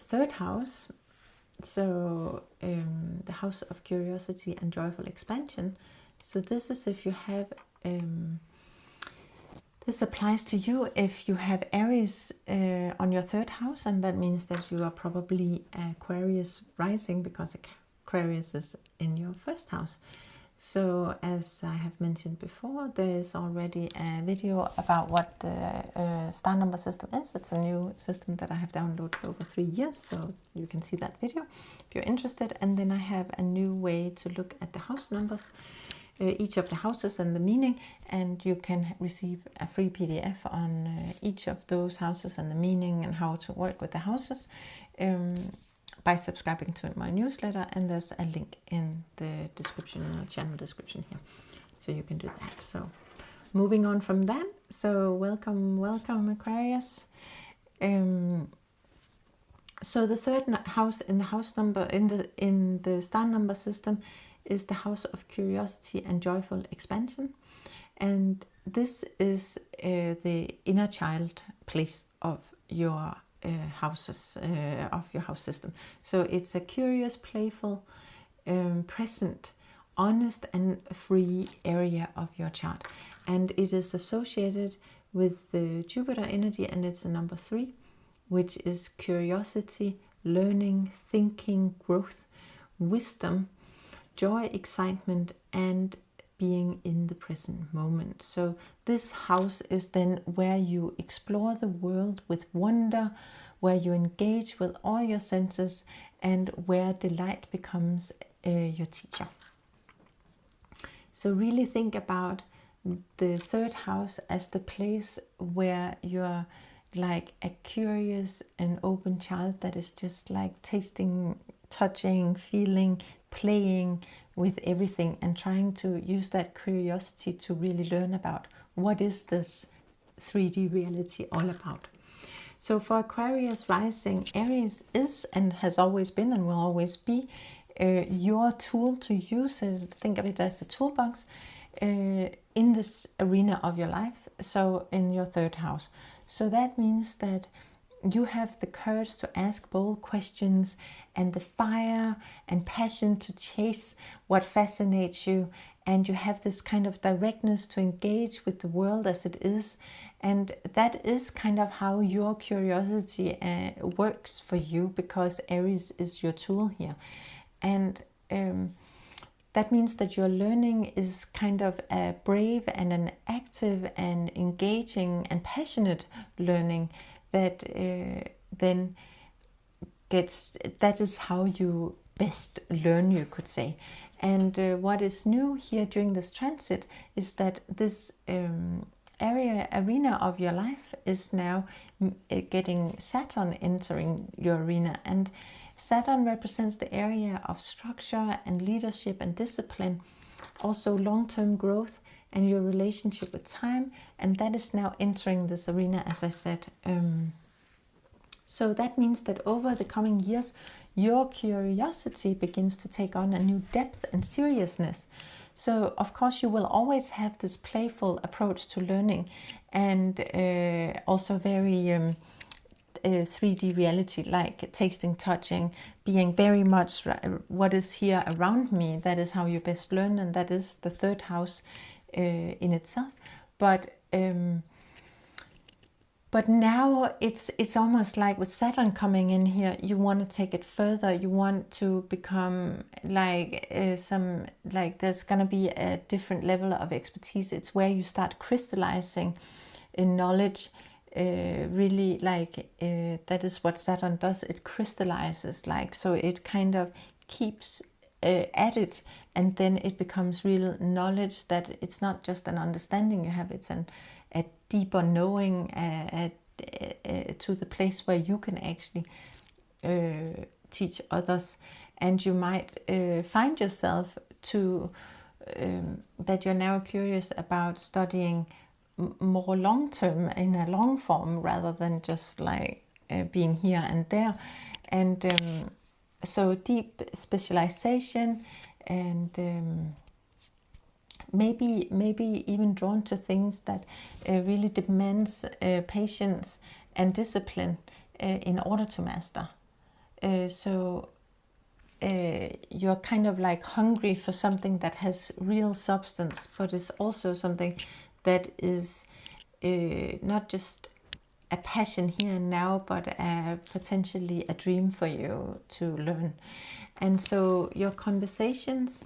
third house, so the house of curiosity and joyful expansion. So this is if you have, this applies to you if you have Aries on your third house, and that means that you are probably Aquarius rising, because Aquarius is in your first house. So as I have mentioned before, there is already a video about what the star number system is. It's a new system that I have downloaded over 3 years, so you can see that video if you're interested. And then I have a new way to look at the house numbers, each of the houses and the meaning, and you can receive a free PDF on each of those houses and the meaning and how to work with the houses by subscribing to my newsletter, and there's a link in the description, in the channel description here, so you can do that. So moving on from that, so welcome Aquarius. So the third house in the house number in the star number system is the house of curiosity and joyful expansion, and this is the inner child place of your houses, of your house system. So it's a curious, playful, present, honest and free area of your chart, and it is associated with the Jupiter energy, and it's a number 3, which is curiosity, learning, thinking, growth, wisdom, joy, excitement, and being in the present moment. So this house is then where you explore the world with wonder, where you engage with all your senses, and where delight becomes your teacher. So really think about the third house as the place where you're like a curious and open child that is just like tasting, touching, feeling, playing with everything, and trying to use that curiosity to really learn about what is this 3D reality all about. So for Aquarius rising, Aries is and has always been and will always be your tool to use it. Think of it as a toolbox in this arena of your life, so in your third house. So that means that you have the courage to ask bold questions and the fire and passion to chase what fascinates you, and you have this kind of directness to engage with the world as it is, and that is kind of how your curiosity works for you, because Aries is your tool here. And that means that your learning is kind of a brave and an active and engaging and passionate learning that then gets, that is how you best learn, you could say. And what is new here during this transit is that this arena of your life is now getting Saturn entering your arena, and Saturn represents the area of structure and leadership and discipline, also long-term growth and your relationship with time, and that is now entering this arena, as I said. So that means that over the coming years, your curiosity begins to take on a new depth and seriousness. So of course you will always have this playful approach to learning, and also very 3D reality, like tasting, touching, being very much what is here around me. That is how you best learn, and that is the third house in itself. But now it's almost like with Saturn coming in here, you want to take it further. You want to become like there's going to be a different level of expertise. It's where you start crystallizing in knowledge. Really, like that is what Saturn does. It crystallizes, like, so it kind of keeps at it, and then it becomes real knowledge, that it's not just an understanding you have, it's a deeper knowing to the place where you can actually teach others. And you might find yourself that you're now curious about studying more long term, in a long form, rather than just like being here and there. And so deep specialization, and maybe even drawn to things that really demands patience and discipline in order to master. So you're kind of like hungry for something that has real substance, but is also something that is not just a passion here and now, but potentially a dream for you to learn. And so your conversations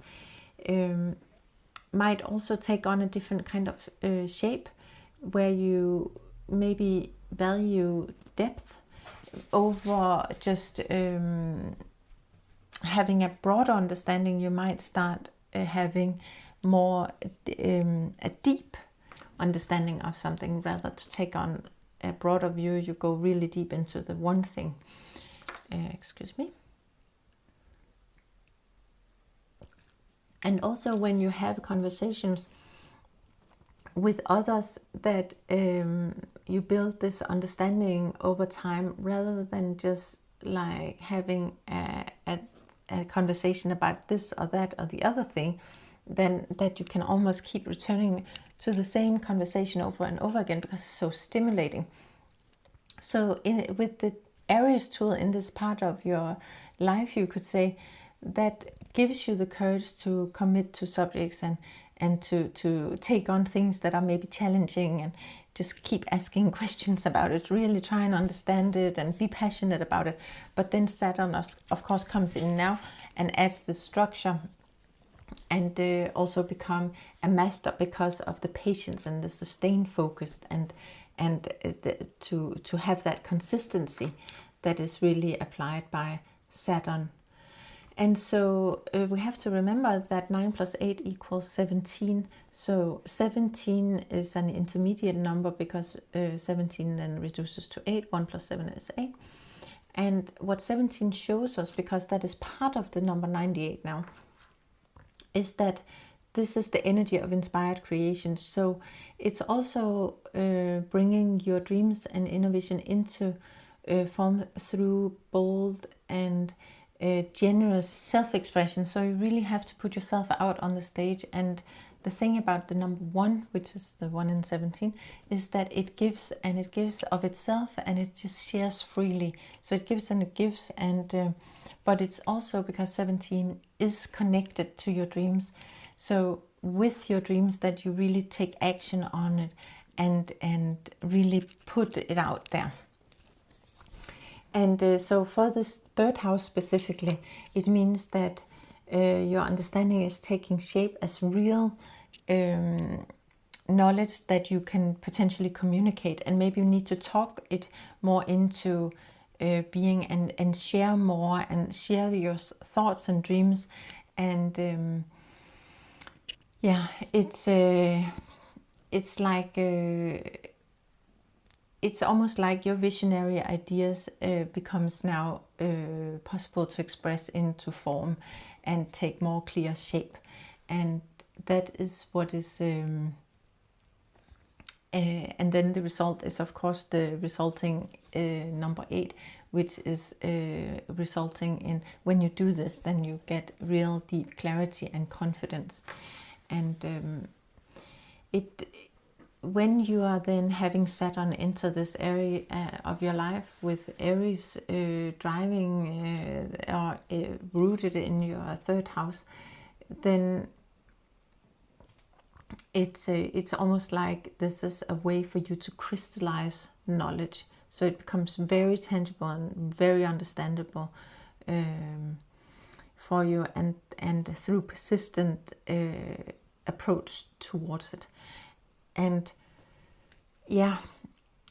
might also take on a different kind of shape, where you maybe value depth over just having a broad understanding. You might start having more a deep understanding of something, rather to take on a broader view. You go really deep into the one thing. Excuse me. And also when you have conversations with others, that you build this understanding over time, rather than just like having a conversation about this or that or the other thing, then that you can almost keep returning to the same conversation over and over again, because it's so stimulating. So with the Aries tool in this part of your life, you could say that gives you the courage to commit to subjects and to take on things that are maybe challenging, and just keep asking questions about it, really try and understand it and be passionate about it. But then Saturn, of course, comes in now and adds the structure, and also become a master because of the patience and the sustained focus, and to have that consistency that is really applied by Saturn. And so we have to remember that 9 plus 8 equals 17. So 17 is an intermediate number, because 17 then reduces to 8. 1 plus 7 is 8. And what 17 shows us, because that is part of the number 98 now, is that this is the energy of inspired creation. So it's also bringing your dreams and inner vision into form through bold and generous self-expression. So you really have to put yourself out on the stage. And the thing about the number 1, which is the 1 in 17, is that it gives, and it gives of itself, and it just shares freely. So it gives and it gives, and but it's also because 17 is connected to your dreams. So with your dreams, that you really take action on it and really put it out there. And so for this third house specifically, it means that your understanding is taking shape as real knowledge that you can potentially communicate. And maybe you need to talk it more into being, and share more, and share your thoughts and dreams. And yeah, it's like it's almost like your visionary ideas becomes now possible to express into form and take more clear shape. And that is what is and then the result is, of course, the resulting number 8, which is resulting in, when you do this, then you get real deep clarity and confidence. And when you are then having Saturn enter this area of your life, with Aries driving or rooted in your third house, then it's almost like this is a way for you to crystallize knowledge. So it becomes very tangible and very understandable for you, and through persistent approach towards it. And yeah,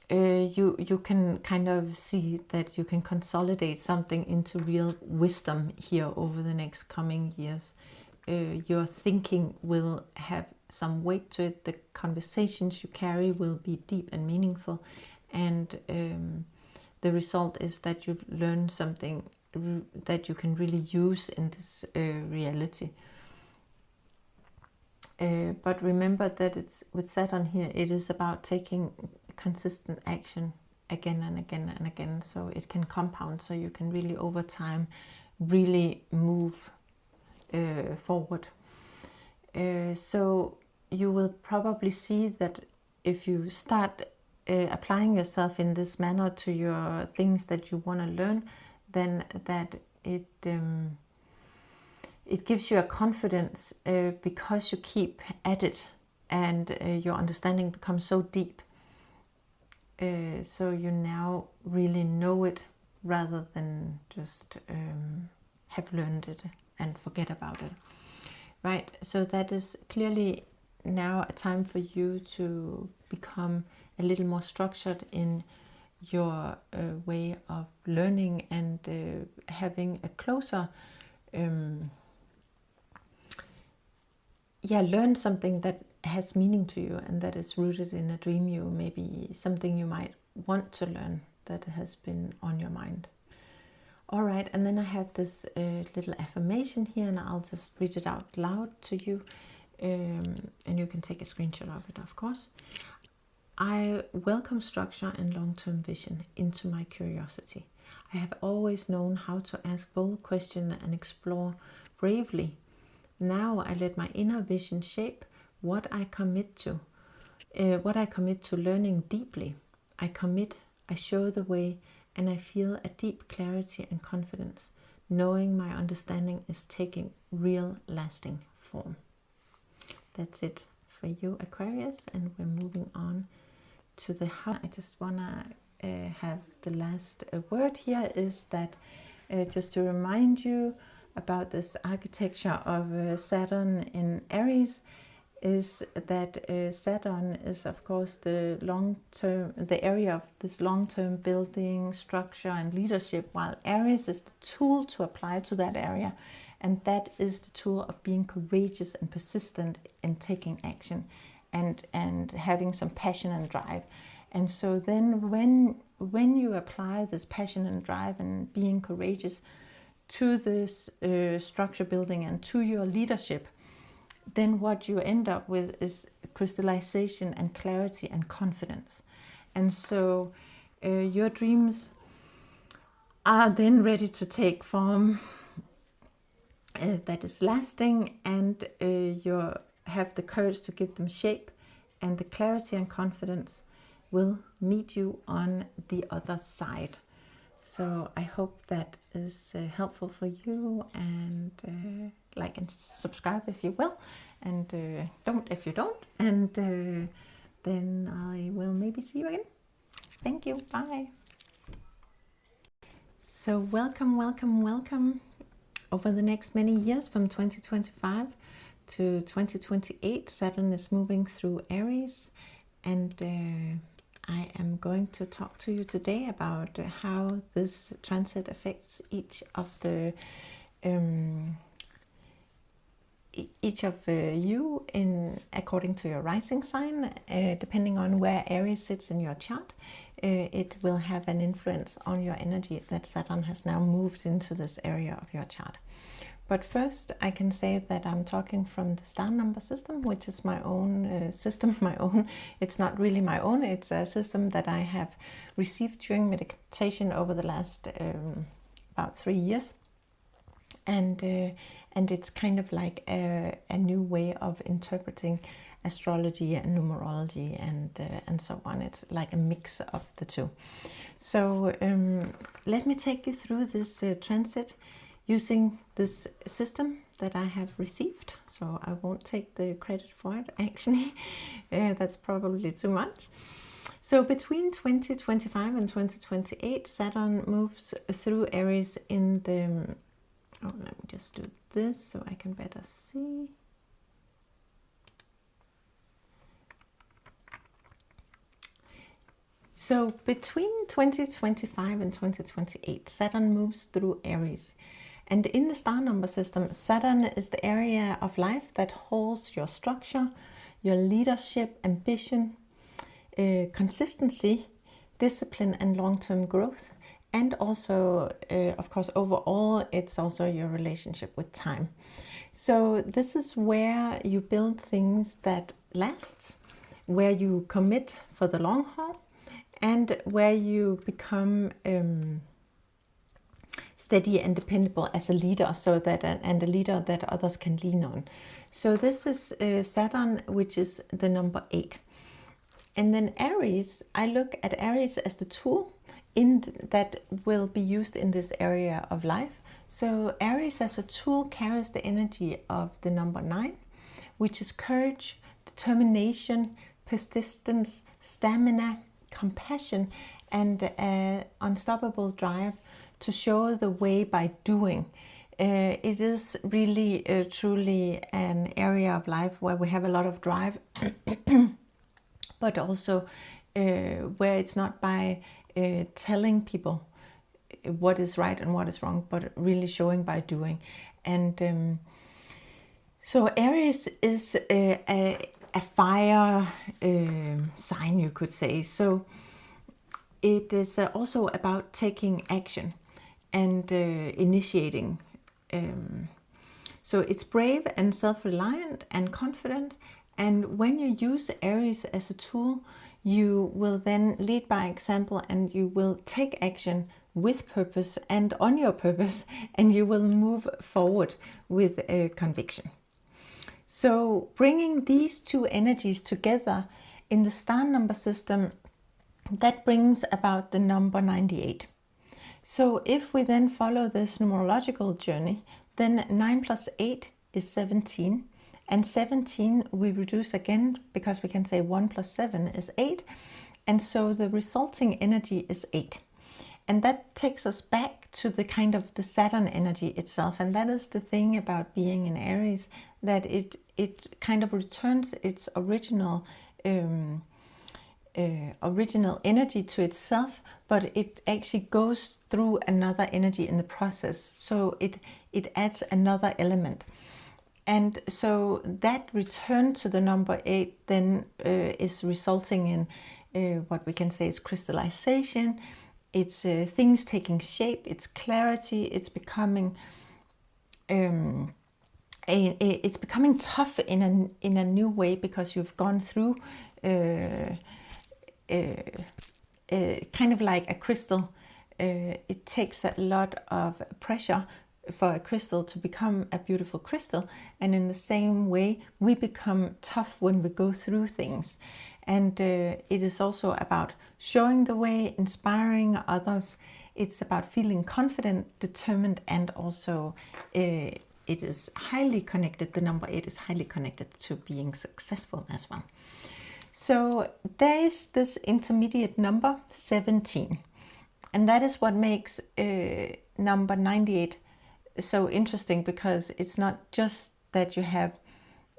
you can kind of see that you can consolidate something into real wisdom here over the next coming years. Your thinking will have some weight to it. The conversations you carry will be deep and meaningful, and the result is that you learn something that you can really use in this reality. But remember that it's with Saturn here, it is about taking consistent action again and again and again, so it can compound, so you can really over time really move forward. So you will probably see that if you start applying yourself in this manner to your things that you want to learn, then that it gives you a confidence because you keep at it, and your understanding becomes so deep. So you now really know it rather than just have learned it and forget about it. Right, so that is clearly now a time for you to become a little more structured in your way of learning, and having a closer, learn something that has meaning to you and that is rooted in a dream, you maybe something you might want to learn that has been on your mind. All right, and then I have this little affirmation here, and I'll just read it out loud to you, and you can take a screenshot of it, of course. I welcome structure and long-term vision into my curiosity. I have always known how to ask bold questions and explore bravely. Now I let my inner vision shape what I commit to learning deeply. I commit, I show the way, and I feel a deep clarity and confidence, knowing my understanding is taking real lasting form. That's it for you, Aquarius, and we're moving on to the house. I just want to have the last word here is that just to remind you about this architecture of Saturn in Aries, is that Saturn is, of course, the area of this long-term building, structure, and leadership, while Aries is the tool to apply to that area, and that is the tool of being courageous and persistent in taking action, and having some passion and drive. And so then when you apply this passion and drive and being courageous to this structure building and to your leadership, then what you end up with is crystallization and clarity and confidence. And so your dreams are then ready to take form that is lasting, and you have the courage to give them shape, and the clarity and confidence will meet you on the other side. So I hope that is helpful for you, and like and subscribe if you will, and don't if you don't, and then I will maybe see you again. Thank you, bye. So welcome, welcome, welcome. Over the next many years, from 2025 to 2028, Saturn is moving through Aries, and I am going to talk to you today about how this transit affects each of you according to your rising sign. Depending on where Aries sits in your chart, it will have an influence on your energy that Saturn has now moved into this area of your chart. But first, I can say that I'm talking from the star number system, which is my own system, it's not really my own, it's a system that I have received during meditation over the last about 3 years. And it's kind of like a new way of interpreting astrology and numerology and so on. It's like a mix of the two. So let me take you through this transit using this system that I have received. So I won't take the credit for it, actually. That's probably too much. So between 2025 and 2028, Saturn moves through Aries in the... Oh, let me just do this so I can better see. So between 2025 and 2028, Saturn moves through Aries. And in the star number system, Saturn is the area of life that holds your structure, your leadership, ambition, consistency, discipline, and long-term growth. And also, of course, overall, it's also your relationship with time. So this is where you build things that lasts, where you commit for the long haul, and where you become steady and dependable as a leader, so that and a leader that others can lean on. So this is Saturn, which is the number 8. And then Aries, I look at Aries as the tool that will be used in this area of life. So Aries as a tool carries the energy of the number 9, which is courage, determination, persistence, stamina, compassion, and unstoppable drive to show the way by doing. It is really truly an area of life where we have a lot of drive, but also where it's not by telling people what is right and what is wrong, but really showing by doing. And so Aries is a fire sign, you could say. So it is also about taking action and initiating. So it's brave and self-reliant and confident. And when you use Aries as a tool, you will then lead by example, and you will take action with purpose and on your purpose, and you will move forward with conviction. So bringing these two energies together in the star number system, that brings about the number 98. So if we then follow this numerological journey, then 9 plus 8 is 17. And 17 we reduce again, because we can say 1 plus 7 is 8. And so the resulting energy is 8. And that takes us back to the kind of the Saturn energy itself. And that is the thing about being in Aries, that it kind of returns its original energy to itself, but it actually goes through another energy in the process. So it adds another element. And so that return to the number 8 then is resulting in what we can say is crystallization. It's things taking shape, it's clarity, it's becoming tough in a new way, because you've gone through kind of like a crystal. It takes a lot of pressure for a crystal to become a beautiful crystal, and in the same way we become tough when we go through things. And it is also about showing the way, inspiring others. It's about feeling confident, determined, and also it is highly connected. The number 8 is highly connected to being successful as well. So there is this intermediate number 17, and that is what makes number 98 so interesting, because it's not just that you have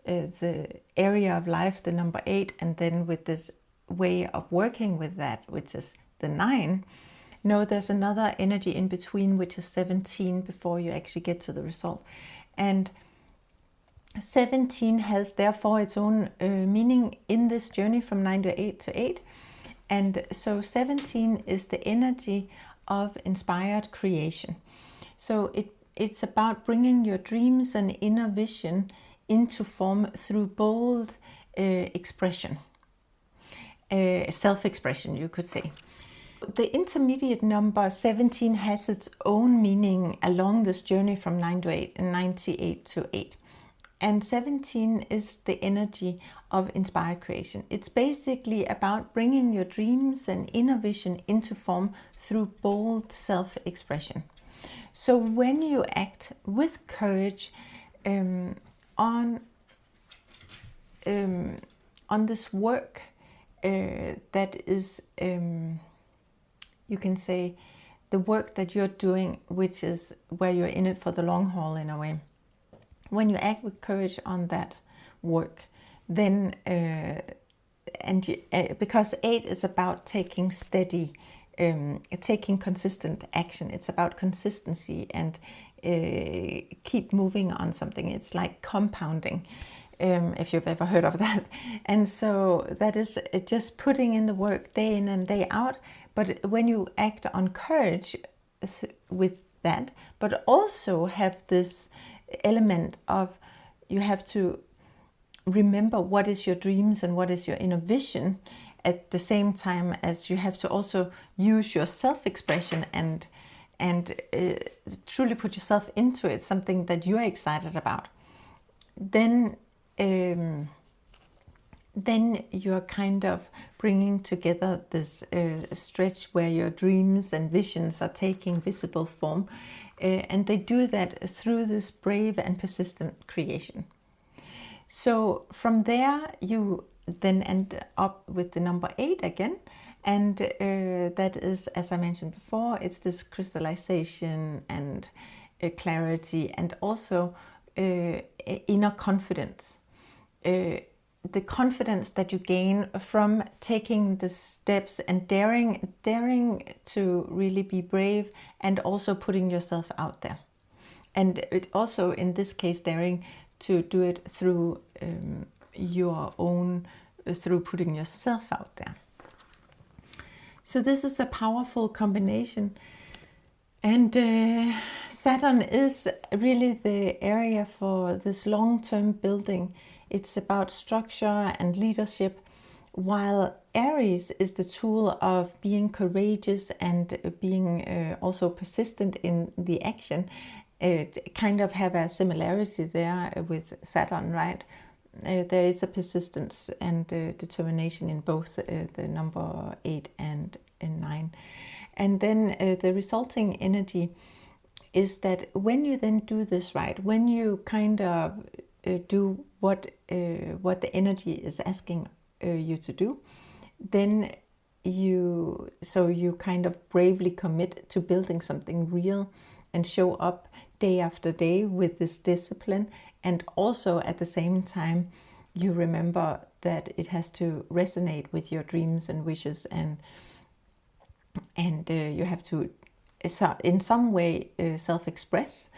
the area of life, the number 8, and then with this way of working with that, which is the 9. No, there's another energy in between, which is 17, before you actually get to the result. And 17 has therefore its own meaning in this journey from 9 to 8 to 8. And so 17 is the energy of inspired creation. So it's about bringing your dreams and inner vision into form through bold expression, self-expression, you could say. The intermediate number 17 has its own meaning along this journey from 9 to 8 and 98 to 8. And 17 is the energy of inspired creation. It's basically about bringing your dreams and inner vision into form through bold self-expression. So when you act with courage on this work that is, you can say, the work that you're doing, which is where you're in it for the long haul in a way. When you act with courage on that work, then because 8 is about taking steady, taking consistent action. It's about consistency and keep moving on something. It's like compounding, if you've ever heard of that. And so that is just putting in the work day in and day out. But when you act on courage with that, but also have this element of, you have to remember what is your dreams and what is your inner vision, at the same time as you have to also use your self-expression and truly put yourself into it, something that you're excited about. Then then you're kind of bringing together this stretch where your dreams and visions are taking visible form. And they do that through this brave and persistent creation. So from there, you then end up with the number 8 again. And that is, as I mentioned before, it's this crystallization and clarity, and also inner confidence. The confidence that you gain from taking the steps and daring to really be brave, and also putting yourself out there. And it also, in this case, daring to do it through through putting yourself out there. So this is a powerful combination. And Saturn is really the area for this long-term building. It's about structure and leadership, while Aries is the tool of being courageous and being also persistent in the action. It kind of have a similarity there with Saturn, right? There is a persistence and determination in both the number 8 and 9. And then the resulting energy is that when you then do this right, when you kind of do what the energy is asking you to do, then you kind of bravely commit to building something real and show up day after day with this discipline. And also at the same time, you remember that it has to resonate with your dreams and wishes, and you have to in some way self-express.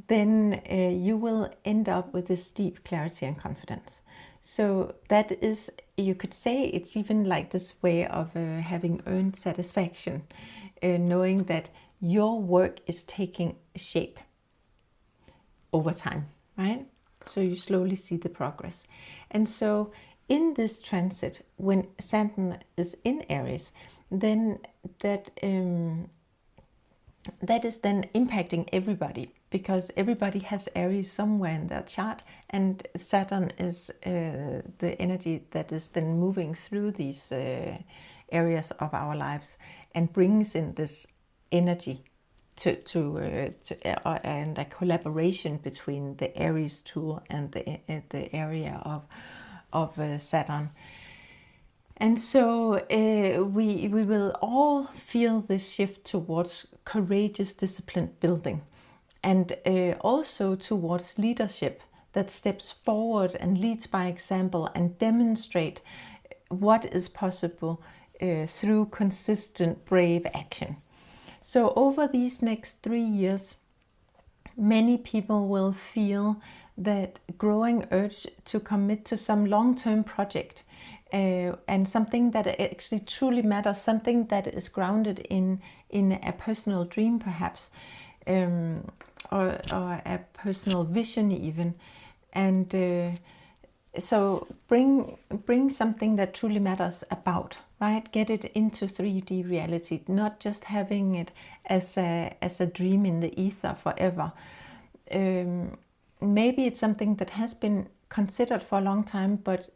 Then you will end up with this deep clarity and confidence. So that is, you could say, it's even like this way of having earned satisfaction, knowing that your work is taking shape over time, right? So you slowly see the progress. And so in this transit, when Saturn is in Aries, then that is then impacting everybody, because everybody has Aries somewhere in their chart, and Saturn is the energy that is then moving through these areas of our lives and brings in this energy and a collaboration between the Aries tool and the area of Saturn. And so we will all feel this shift towards courageous, disciplined building, and also towards leadership that steps forward and leads by example and demonstrate what is possible through consistent, brave action. So over these next 3 years, many people will feel that growing urge to commit to some long-term project, and something that actually truly matters, something that is grounded in a personal dream perhaps, or a personal vision even. And so bring something that truly matters about, right? Get it into 3D reality, not just having it as a dream in the ether forever. Maybe it's something that has been considered for a long time, but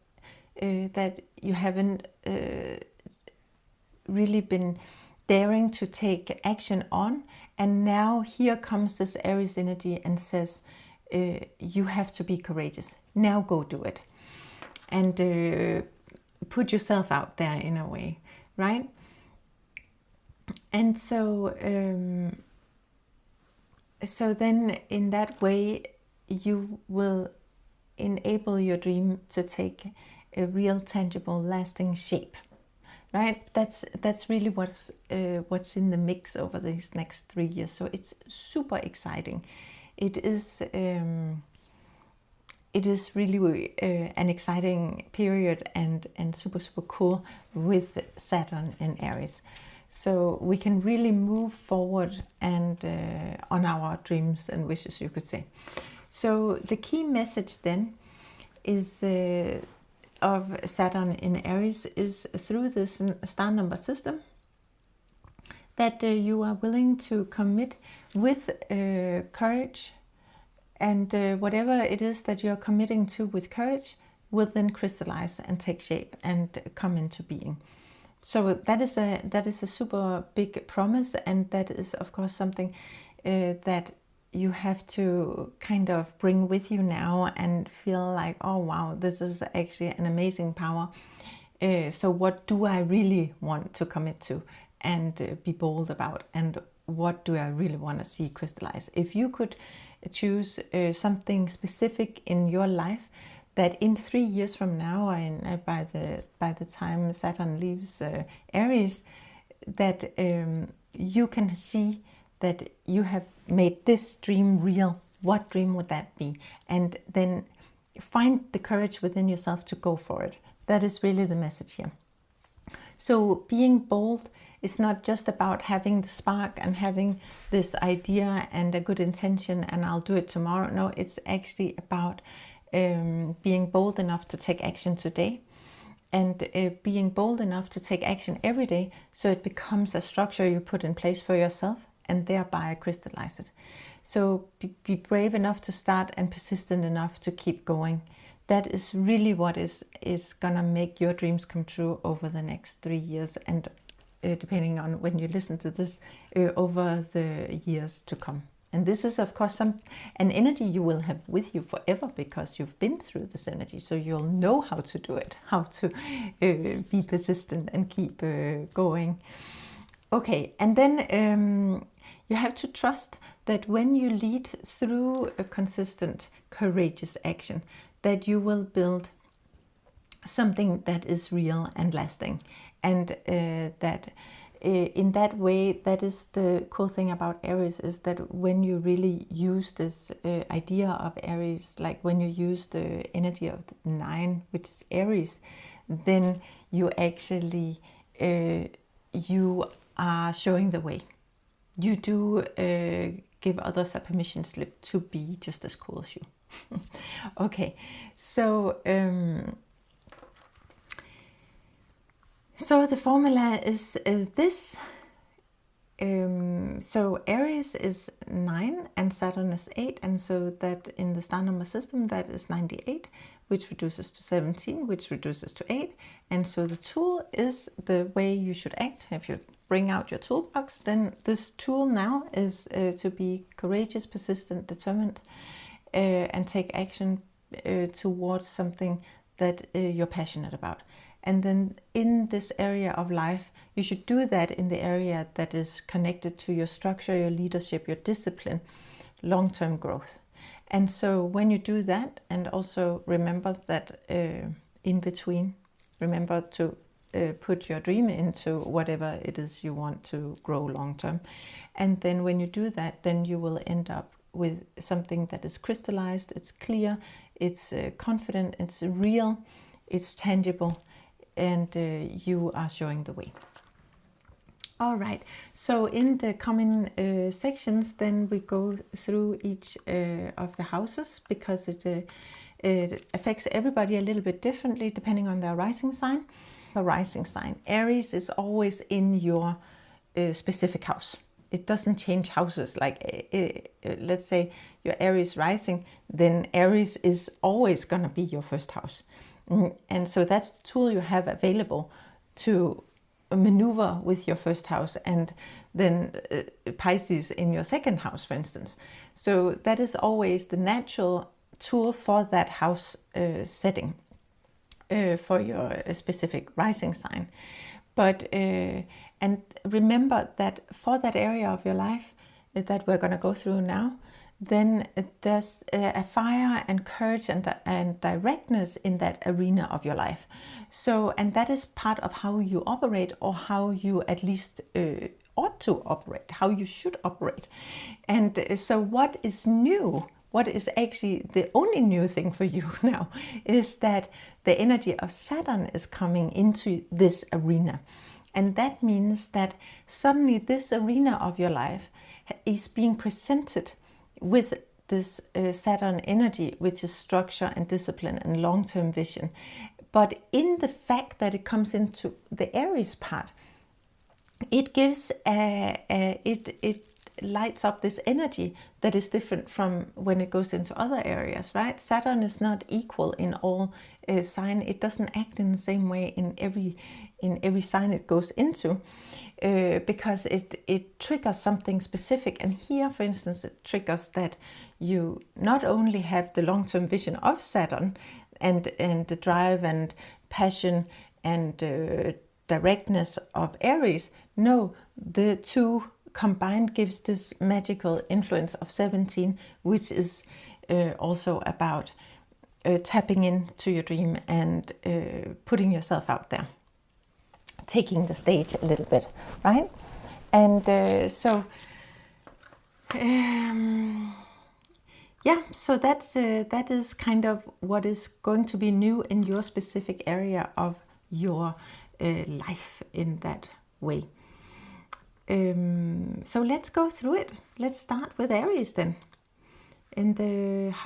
that you haven't really been daring to take action on. And now here comes this Aries energy and says, you have to be courageous. Now go do it. And put yourself out there in a way, right? And so then in that way, you will enable your dream to take a real, tangible, lasting shape, right? That's really what's in the mix over these next 3 years. So it's super exciting. It is really an exciting period and super, super cool with Saturn in Aries. So we can really move forward and on our dreams and wishes, you could say. So the key message then is of Saturn in Aries is through this star number system, that you are willing to commit with courage, and whatever it is that you're committing to with courage will then crystallize and take shape and come into being. So that is a super big promise, and that is of course something that you have to kind of bring with you now and feel like, oh wow, this is actually an amazing power. So what do I really want to commit to and be bold about, and what do I really want to see crystallize? If you could choose something specific in your life that in 3 years from now, and by the time Saturn leaves Aries, that you can see that you have made this dream real, what dream would that be? And then find the courage within yourself to go for it. That is really the message here. So being bold is not just about having the spark and having this idea and a good intention and I'll do it tomorrow. No, it's actually about being bold enough to take action today, and being bold enough to take action every day, so it becomes a structure you put in place for yourself and thereby crystallize it. So be brave enough to start and persistent enough to keep going. That is really what is gonna make your dreams come true over the next 3 years, and depending on when you listen to this, over the years to come. And this is of course an energy you will have with you forever, because you've been through this energy, so you'll know how to do it, how to be persistent and keep going. Okay, and then you have to trust that when you lead through a consistent, courageous action, that you will build something that is real and lasting. And that in that way, that is the cool thing about Aries, is that when you really use this idea of Aries, like when you use the energy of the 9, which is Aries, then you actually, you are showing the way. You do give others a permission slip to be just as cool as you. Okay, so so the formula is this. So Aries is 9 and Saturn is 8, and so that in the star number system that is 98, which reduces to 17, which reduces to 8. And so the tool is the way you should act. If you bring out your toolbox, then this tool now is to be courageous, persistent, determined, and take action towards something that you're passionate about. And then in this area of life, you should do that in the area that is connected to your structure, your leadership, your discipline, long-term growth. And so when you do that, and also remember that in between, remember to put your dream into whatever it is you want to grow long-term. And then when you do that, then you will end up with something that is crystallized, it's clear, it's confident, it's real, it's tangible, and you are showing the way. All right, so in the coming sections, then we go through each of the houses, because it affects everybody a little bit differently depending on their rising sign. The rising sign, Aries, is always in your specific house. It doesn't change houses. Like let's say your Aries rising, then Aries is always going to be your first house. And so that's the tool you have available to maneuver with your first house, and then Pisces in your second house, for instance. So that is always the natural tool for that house setting for your specific rising sign. But and remember that for that area of your life that we're going to go through now, then there's a fire and courage and directness in that arena of your life. So, and that is part of how you operate, or how you at least ought to operate, how you should operate. And so what is new, what is actually the only new thing for you now, is that the energy of Saturn is coming into this arena. And that means that suddenly this arena of your life is being presented with this Saturn energy, which is structure and discipline and long-term vision. But in the fact that it comes into the Aries part, it gives it lights up this energy that is different from when it goes into other areas, right? Saturn is not equal in all sign. It doesn't act in the same way in every sign it goes into, because it triggers something specific. And here, for instance, it triggers that you not only have the long-term vision of Saturn and the drive and passion and directness of Aries. No, the two combined gives this magical influence of 17, which is also about tapping into your dream and putting yourself out there, taking the stage a little bit, right? And yeah, so that is kind of what is going to be new in your specific area of your life in that way. So let's go through it. Let's start with Aries then. In the house